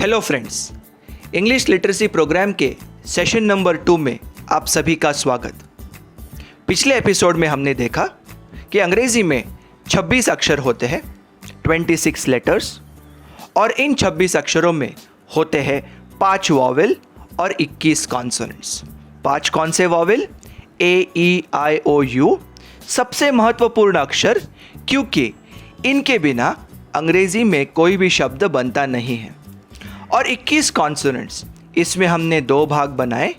Hello friends, English literacy programme के session number 2 में आप सभी का स्वागत। पिछले एपिसोड में हमने देखा कि अंग्रेज़ी में 26 अक्षर होते हैं, 26 लेटर्स, और इन 26 अक्षरों में होते हैं 5 वॉवेल और 21 कॉन्सोनेंट्स। 5 कौन से वॉवेल? A-E-I-O-U सबसे महत्वपूर्ण अक्षर, क्योंकि इनके बिना अंग्रेज़ी में कोई भी शब्द बनता नहीं है। और 21 कॉन्सोनेंट्स, इसमें हमने 2 भाग बनाए।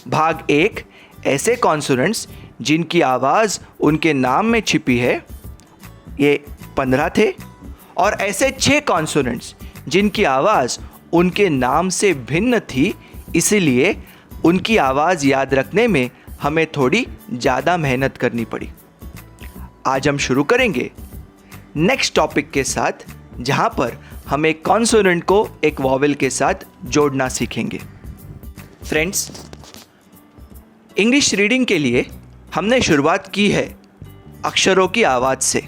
भाग 1 ऐसे कॉन्सोनेंट्स जिनकी आवाज़ उनके नाम में छिपी है, ये 15 थे। और ऐसे 6 कॉन्सोनेंट्स जिनकी आवाज़ उनके नाम से भिन्न थी, इसीलिए उनकी आवाज़ याद रखने में हमें थोड़ी ज़्यादा मेहनत करनी पड़ी। आज हम शुरू करेंगे नेक्स्ट टॉपिक के साथ, जहाँ पर हम एक कॉन्सोनेंट को एक वॉवेल के साथ जोड़ना सीखेंगे। फ्रेंड्स, इंग्लिश रीडिंग के लिए हमने शुरुआत की है अक्षरों की आवाज़ से।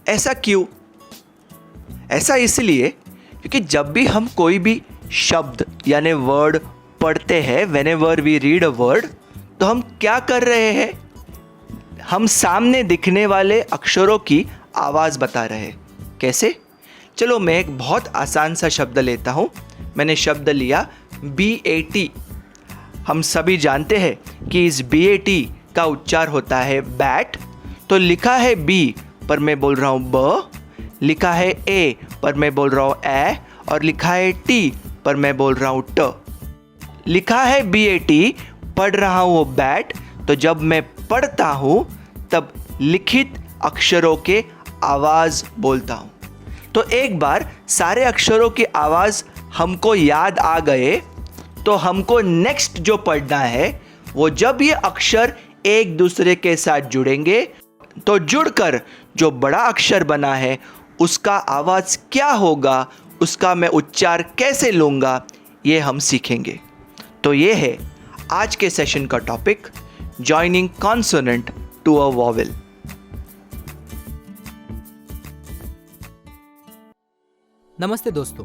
ऐसा क्यों? ऐसा इसलिए क्योंकि जब भी हम कोई भी शब्द यानी वर्ड पढ़ते हैं, whenever we read a word, तो हम क्या कर रहे हैं? हम सामने दिखने वाले अक्षरों की आवाज़ बता रहे हैं। कैसे? चलो मैं एक बहुत आसान सा शब्द लेता हूँ। मैंने शब्द लिया BAT। हम सभी जानते हैं कि इस BAT का उच्चार होता है बैट। तो लिखा है B पर मैं बोल रहा हूँ ब, लिखा है A पर मैं बोल रहा हूँ ए, और लिखा है T पर मैं बोल रहा हूँ ट। लिखा है BAT, पढ़ रहा हूँ वो बैट। तो जब मैं पढ़ता हूँ तब लिखित अक्षरों के आवाज़ बोलता हूँ। तो एक बार सारे अक्षरों की आवाज़ हमको याद आ गए, तो हमको नेक्स्ट जो पढ़ना है वो जब ये अक्षर एक दूसरे के साथ जुड़ेंगे, तो जुड़कर जो बड़ा अक्षर बना है उसका आवाज़ क्या होगा, उसका मैं उच्चार कैसे लूँगा, ये हम सीखेंगे। तो ये है आज के सेशन का topic, joining consonant to a vowel. नमस्ते दोस्तों,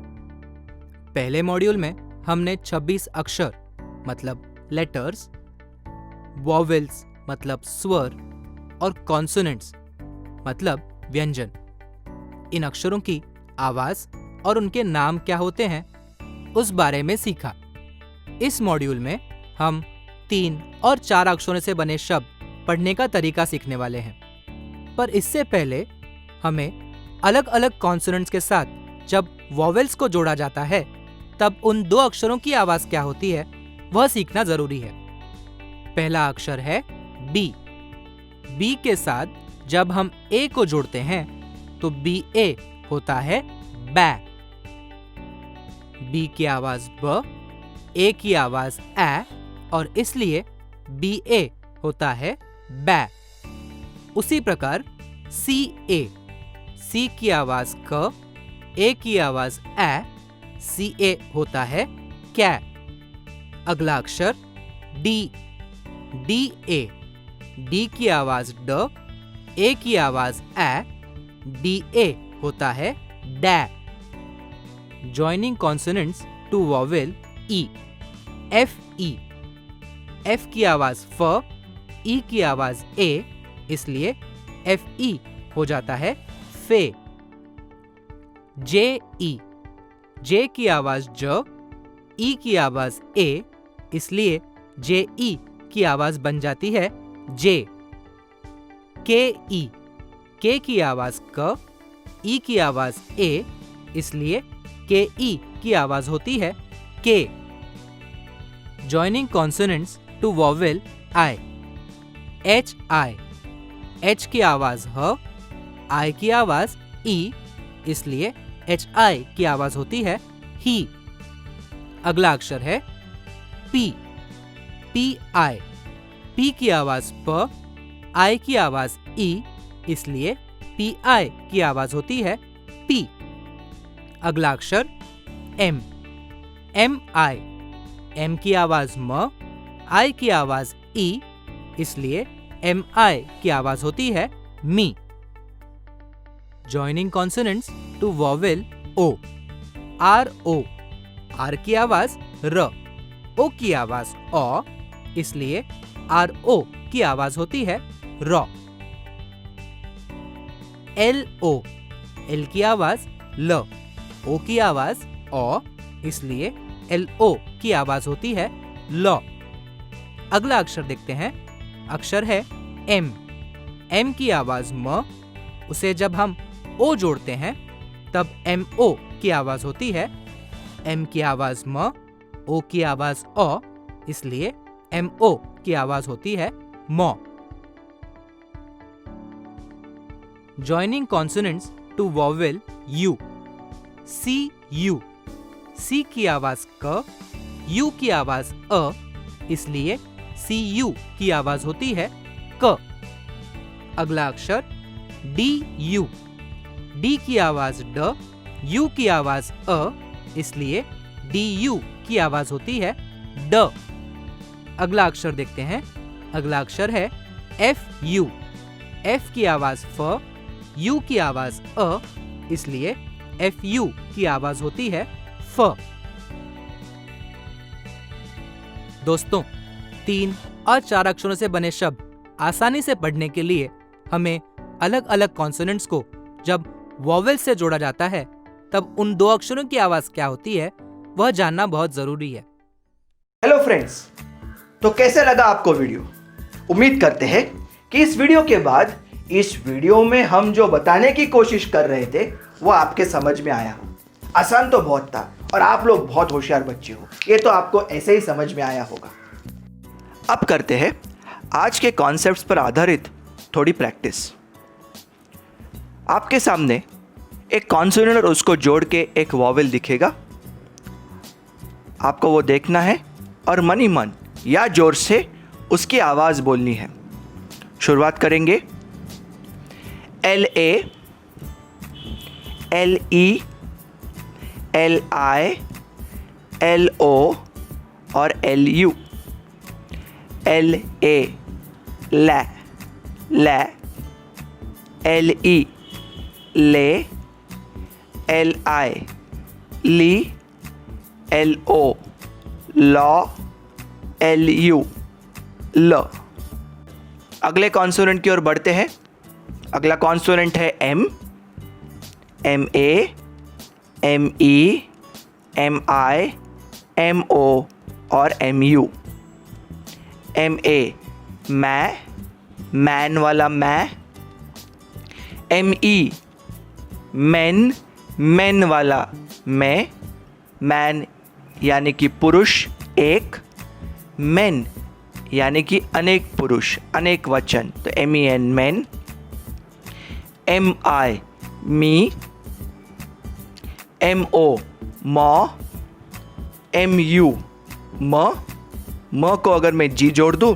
पहले मॉड्यूल में हमने 26 अक्षर मतलब लेटर्स, वॉवेल्स मतलब स्वर, और कॉन्सोनेंट्स मतलब व्यंजन, इन अक्षरों की आवाज़ और उनके नाम क्या होते हैं उस बारे में सीखा। इस मॉड्यूल में हम 3 और 4 अक्षरों से बने शब्द पढ़ने का तरीका सीखने वाले हैं। पर इससे पहले हमें अलग अलग कॉन्सोनेंट्स के साथ जब वॉवेल्स को जोड़ा जाता है तब उन 2 अक्षरों की आवाज क्या होती है वह सीखना जरूरी है। पहला अक्षर है B। B के साथ जब हम A को जोड़ते हैं तो BA होता है बै। B की आवाज ब, A की आवाज ए, और इसलिए BA होता है बै। उसी प्रकार CA, C की आवाज क, A की आवाज ए, CA होता है कै। अगला अक्षर D। DA, D की आवाज ड, A की आवाज ए, DA होता है दै। Joining consonants to vowel E। FE, F की आवाज फ, E की आवाज ए, इसलिए FE हो जाता है फे। JE, J की आवाज ज, E की आवाज ए, इसलिए JE की आवाज बन जाती है जे। KE, K की आवाज क, E की आवाज ए, इसलिए KE की आवाज होती है के। Joining consonants to vowel I। HI, H की आवाज ह, I की आवाज ई, इसलिए HI की आवाज होती है ही। अगला अक्षर है P। PI, P की आवाज प, I की आवाज ई, इसलिए PI की आवाज होती है पी। अगला अक्षर M। MI, M की आवाज म, I की आवाज ई, इसलिए MI की आवाज होती है मी। Joining consonants to vowel O। RO, R की आवाज र, ओ की आवाज औ, इसलिए आर ओ की आवाज होती है रॉ। एल ओ, एल की आवाज ल, ओ की आवाज औ, इसलिए एल ओ की आवाज होती है लॉ। अगला अक्षर देखते हैं। अक्षर है एम। एम की आवाज म, उसे जब हम ओ जोड़ते हैं तब एम ओ की आवाज होती है। एम की आवाज म, ओ की आवाज औ, इसलिए एम ओ की आवाज होती है मौ। Joining consonants to vowel U. C U, C की आवाज क, यू की आवाज अ, इसलिए सी यू की आवाज होती है क। अगला अक्षर डी यू। डी की आवाज ड, यू की आवाज अ, इसलिए डी यू की आवाज होती है ड। अगला अक्षर देखते हैं। अगला अक्षर है एफ यू। एफ की आवाज फ, यू की आवाज अ, इसलिए एफ यू की आवाज होती है फ। दोस्तों, 3 और 4 अक्षरों से बने शब्द आसानी से पढ़ने के लिए हमें अलग अलग कॉन्सोनेंट्स को जब वॉवेल से जोड़ा जाता है तब उन 2 अक्षरों की आवाज क्या होती है वह जानना बहुत जरूरी है। हेलो फ्रेंड्स, तो कैसे लगा आपको वीडियो? उम्मीद करते हैं कि इस वीडियो के बाद इस वीडियो में हम जो बताने की कोशिश कर रहे थे वो आपके समझ में आया हो। आसान तो बहुत था और आप लोग बहुत होशियार बच्चे हो, ये तो आपको ऐसे ही समझ में आया होगा। अब करते हैं आज के कॉन्सेप्ट्स पर आधारित थोड़ी प्रैक्टिस। आपके सामने एक कॉन्सोनेंट और उसको जोड़ के एक वॉवेल दिखेगा। आपको वो देखना है और मन ही मन या जोर से उसकी आवाज़ बोलनी है। शुरुआत करेंगे। L A, L E, L I, L O और एल यू। एल ए लै, लै, एल ई ले, एल आई ली, एल ओ लॉ, एल यू ल। अगले कॉन्सोनेंट की ओर बढ़ते हैं। अगला कॉन्सोनेंट है M. M A, M E, M I, M O और एम यू। एम ए मैं, मैन वाला मैं। एम ई मैन, मैन वाला मैं। मैन यानी कि पुरुष एक, मैन यानी कि अनेक पुरुष, अनेक वचन, तो M E N man. M I मी, एम ओ मॉ, एम यू म। म को अगर मैं जी जोड़ दूँ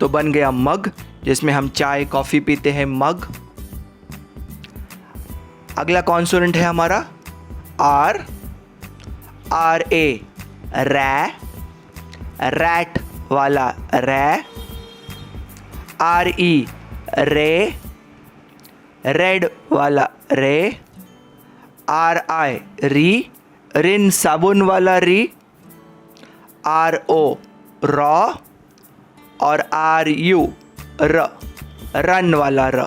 तो बन गया मग, जिसमें हम चाय कॉफ़ी पीते हैं, मग। अगला कॉन्सोनेंट है हमारा आर। आर ए रै, रैट वाला रै। आर ई रे, रेड वाला रे। आर आई री, रिन साबुन वाला री। आर ओ रॉ और आर यू र, रन वाला र।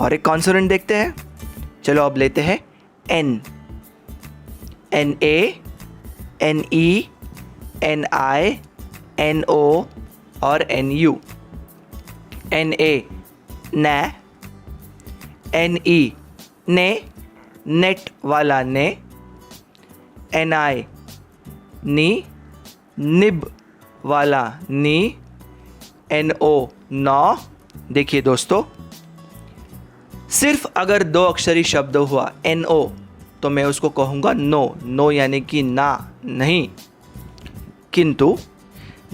और एक कॉन्सोनेंट देखते हैं। चलो अब लेते हैं N. N A, N E, N I, N O और एन यू। एन ए नै, एन ई ने, नेट वाला ने। एन आई नी, निब वाला नी। एन ओ नौ। देखिए दोस्तों, सिर्फ अगर 2 अक्षरी शब्द हुआ एन ओ तो मैं उसको कहूँगा नो। नो यानी कि ना, नहीं। किंतु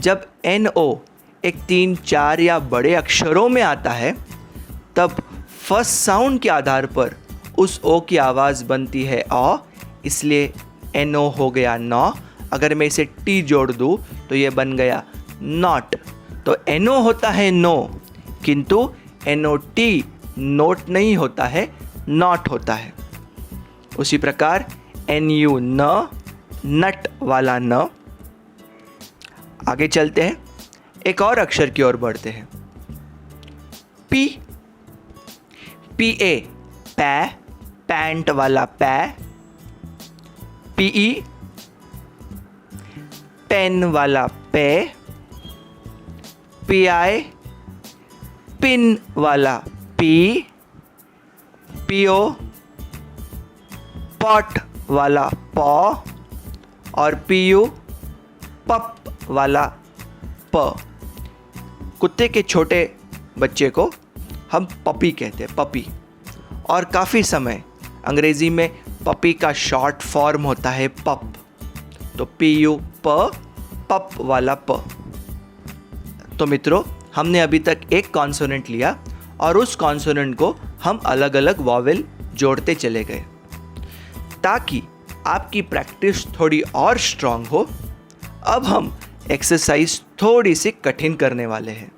जब एन ओ एक 3, 4 या बड़े अक्षरों में आता है तब फर्स्ट साउंड के आधार पर उस ओ की आवाज़ बनती है अ, इसलिए एन ओ हो गया नौ। अगर मैं इसे टी जोड़ दूँ तो ये बन गया नॉट। तो एन ओ होता है नो, किंतु एन ओ टी नोट नहीं होता है, नॉट होता है। उसी प्रकार NU न, नट वाला न। आगे चलते हैं, एक और अक्षर की ओर बढ़ते हैं। P, PA पै, पैंट वाला पै। PE पेन वाला पे। PI पिन वाला पी। PO पॉट वाला पौ। और PU पप वाला प। कुत्ते के छोटे बच्चे को हम पपी कहते हैं, पपी। और काफ़ी समय अंग्रेज़ी में पपी का शॉर्ट फॉर्म होता है पप। तो PU प, पप वाला प। तो मित्रों, हमने अभी तक एक कॉन्सोनेंट लिया और उस कॉन्सोनेंट को हम अलग अलग वॉवेल जोड़ते चले गए। ताकि आपकी प्रैक्टिस थोड़ी और स्ट्रांग हो, अब हम एक्सरसाइज थोड़ी सी कठिन करने वाले हैं।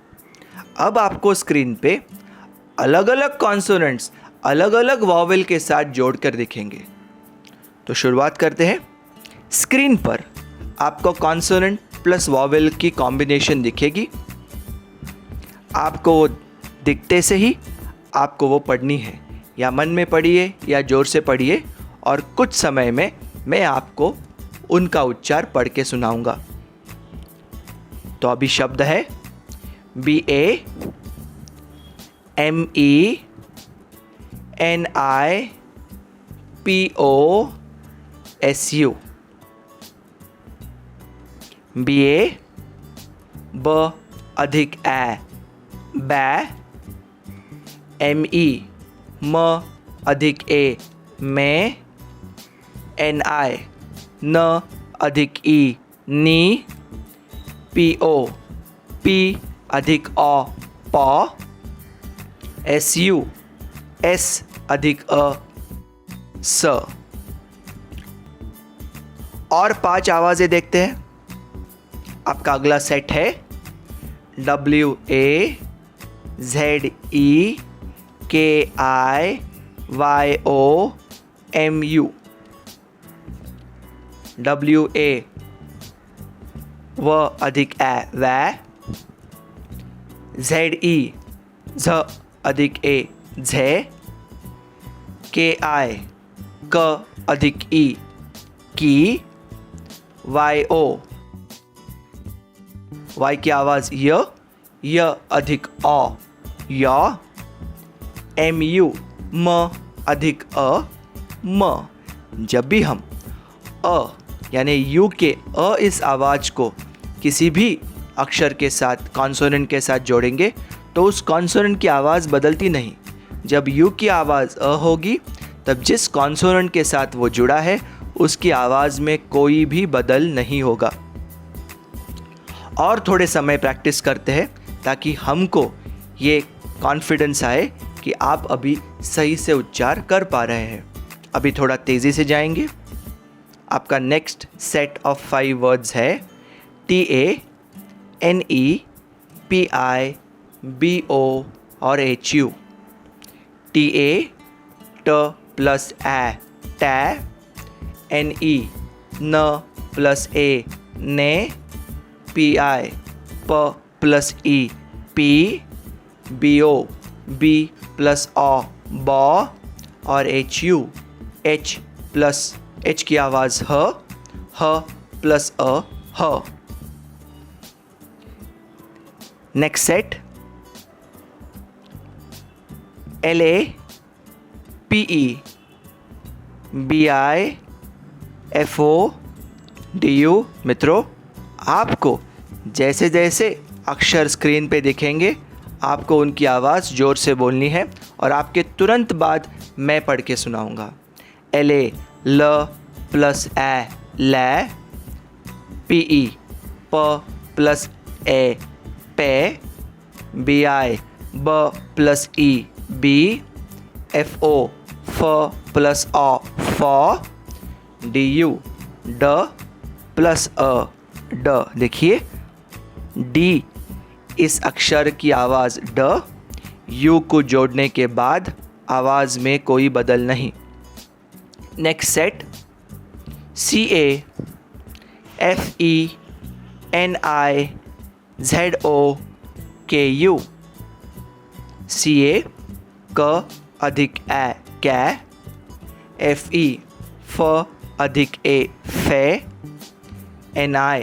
अब आपको स्क्रीन पे अलग अलग कॉन्सोनेंट्स अलग अलग वॉवेल के साथ जोड़कर दिखेंगे। तो शुरुआत करते हैं। स्क्रीन पर आपको कॉन्सोनेंट प्लस वॉवेल की कॉम्बिनेशन दिखेगी। आपको वो दिखते से ही आपको वो पढ़नी है, या मन में पढ़िए या ज़ोर से पढ़िए, और कुछ समय में मैं आपको उनका उच्चार पढ़ के सुनाऊंगा। तो अभी शब्द है BA ME NI POSU। BA ब अधिक ए, बै। ME म अधिक ए, में। NI न अधिक ई, नी। PO पी अधिक औ, पौ। SU एस अधिक अ, स। और 5 आवाज़ें देखते हैं। आपका अगला सेट है WA ZE KI YO MU। WA व अधिक ए, वै। ZE झ अधिक ए, झे। KI क अधिक ई, की। YO वाई की आवाज़ य अधिक औ, या। MU म अधिक अ, म। जब भी हम अ यानी यू के अ इस आवाज़ को किसी भी अक्षर के साथ, कॉन्सोनेंट के साथ जोड़ेंगे तो उस कॉन्सोनेंट की आवाज़ बदलती नहीं। जब यू की आवाज़ अ होगी तब जिस कॉन्सोनेंट के साथ वो जुड़ा है उसकी आवाज़ में कोई भी बदल नहीं होगा। और थोड़े समय प्रैक्टिस करते हैं ताकि हमको ये कॉन्फिडेंस आए कि आप अभी सही से उच्चार कर पा रहे हैं। अभी थोड़ा तेज़ी से जाएंगे। आपका नेक्स्ट सेट ऑफ 5 वर्ड्स है TA NE PI BO और HU। TA ट प्लस ए, टे। NE न प्लस ए, ने। PI प प्लस ई, पी। BO बी प्लस ओ, बौ। और HU H प्लस H की आवाज़ ह प्लस अ, ह। Next set LA PE BI FO DU। मित्रों, आपको जैसे जैसे अक्षर स्क्रीन पे दिखेंगे आपको उनकी आवाज़ ज़ोर से बोलनी है और आपके तुरंत बाद मैं पढ़ के सुनाऊंगा। LA ल प्लस ए, लै। PE प प्लस ए, पे। BI ब प्लस ई, बी। FO फ प्लस ओ, फौ। DU ड प्लस अ, ड। देखिए डी इस अक्षर की आवाज़ ड, यू को जोड़ने के बाद आवाज़ में कोई बदल नहीं। नेक्स्ट सेट CAFENIZOKU, CA क अधिक ए कै, FE फ अधिक ए फे, NI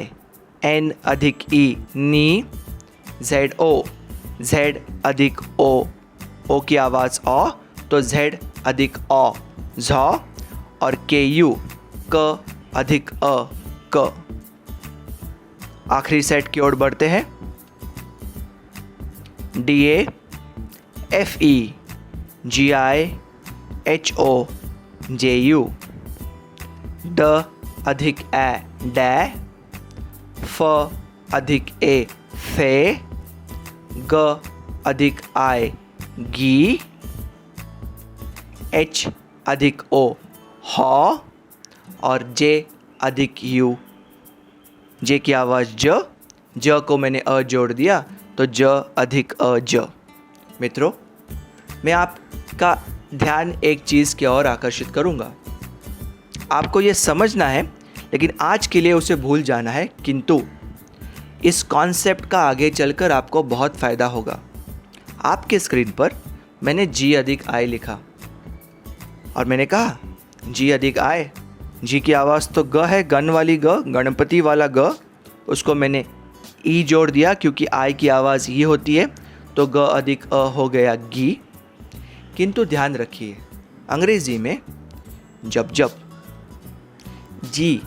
N अधिक E नी, ZO Z अधिक O, O की आवाज़ औ तो Z अधिक औ झौ, और KU क अधिक अ क। आखिरी सेट की ओर बढ़ते हैं। DA FE GIHO JU, ड अधिक ए डै, फ अधिक ए फे, ग अधिक आई गी, H अधिक O हौ, और J अधिक U, J की आवाज़ ज को मैंने अ जोड़ दिया तो ज अधिक अ ज। मित्रों, मैं आपका ध्यान एक चीज़ की ओर आकर्षित करूँगा। आपको ये समझना है, लेकिन आज के लिए उसे भूल जाना है, किंतु इस कॉन्सेप्ट का आगे चलकर आपको बहुत फ़ायदा होगा। आपके स्क्रीन पर मैंने G अधिक आई लिखा और मैंने कहा G अधिक आई, G की आवाज़ तो ग है, गन वाली ग, गणपति वाला ग, उसको मैंने ई जोड़ दिया क्योंकि आई की आवाज़ ई होती है, तो ग अधिक अ हो गया गी। किंतु ध्यान रखिए, अंग्रेज़ी में जब जब जी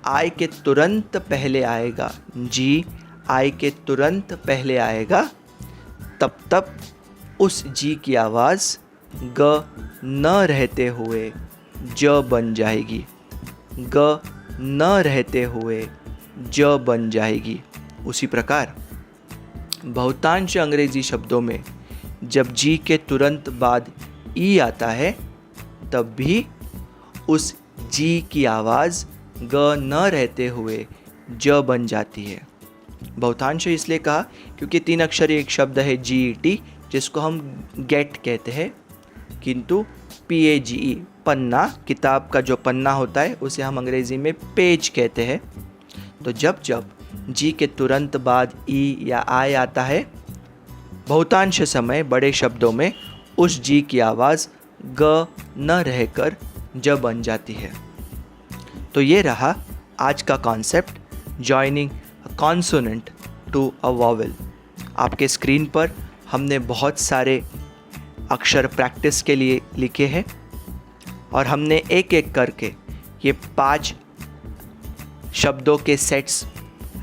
आई के तुरंत पहले आएगा, जी आई के तुरंत पहले आएगा, तब तब उस जी की आवाज़ ग न रहते हुए ज बन जाएगी, ग न रहते हुए ज बन जाएगी। उसी प्रकार बहुतांश अंग्रेजी शब्दों में जब जी के तुरंत बाद ई आता है, तब भी उस जी की आवाज़ ग न रहते हुए ज बन जाती है। बहुतांश इसलिए कहा क्योंकि 3 अक्षरी एक शब्द है GET, जिसको हम गेट कहते हैं, किंतु PAGE पन्ना, किताब का जो पन्ना होता है उसे हम अंग्रेज़ी में पेज कहते हैं। तो जब जब जी के तुरंत बाद ई या आई आता है, बहुतांश समय बड़े शब्दों में उस जी की आवाज़ ग न रहकर ज बन जाती है। तो ये रहा आज का concept, joining a consonant to a vowel. आपके स्क्रीन पर हमने बहुत सारे अक्षर प्रैक्टिस के लिए लिखे हैं और हमने एक एक करके ये 5 शब्दों के सेट्स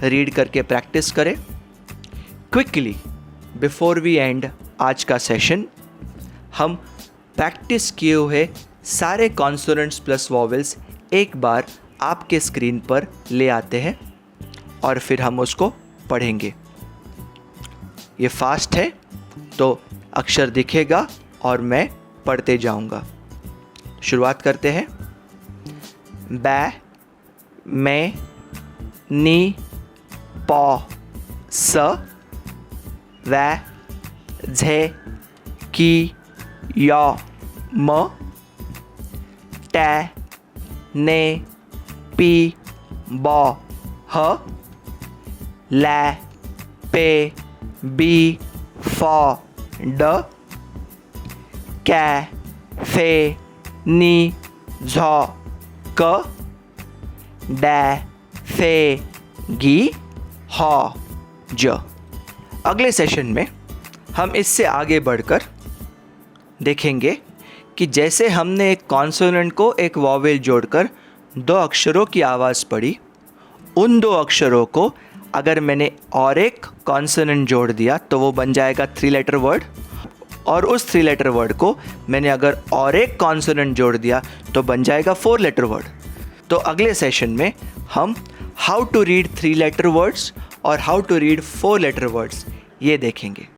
रीड करके प्रैक्टिस करें। क्विकली बिफोर वी एंड आज का सेशन, हम प्रैक्टिस किए हुए सारे कॉन्सोनेंट्स प्लस वॉवेल्स एक बार आपके स्क्रीन पर ले आते हैं और फिर हम उसको पढ़ेंगे। ये फास्ट है तो अक्षर दिखेगा और मैं पढ़ते जाऊंगा। शुरुआत करते हैं। बै, मैं, नी, पौ, स, वै, झे, की, यौ, म, टै, ने, पी, बौ, ह, लै, पे, बी, फौ, ड, कै, फे, नी, झौ, क, डै, फे, गी, हौ, ज। अगले सेशन में हम इससे आगे बढ़कर देखेंगे कि जैसे हमने एक कॉन्सोनेंट को एक वॉवेल जोड़कर 2 अक्षरों की आवाज़ पढ़ी, उन 2 अक्षरों को अगर मैंने और एक कॉन्सोनेंट जोड़ दिया तो वो बन जाएगा 3 लेटर वर्ड, और उस 3 लेटर वर्ड को मैंने अगर और एक कॉन्सोनेंट जोड़ दिया तो बन जाएगा 4 लेटर वर्ड। तो अगले सेशन में हम how to read 3 letter words और how to read 4 letter words ये देखेंगे।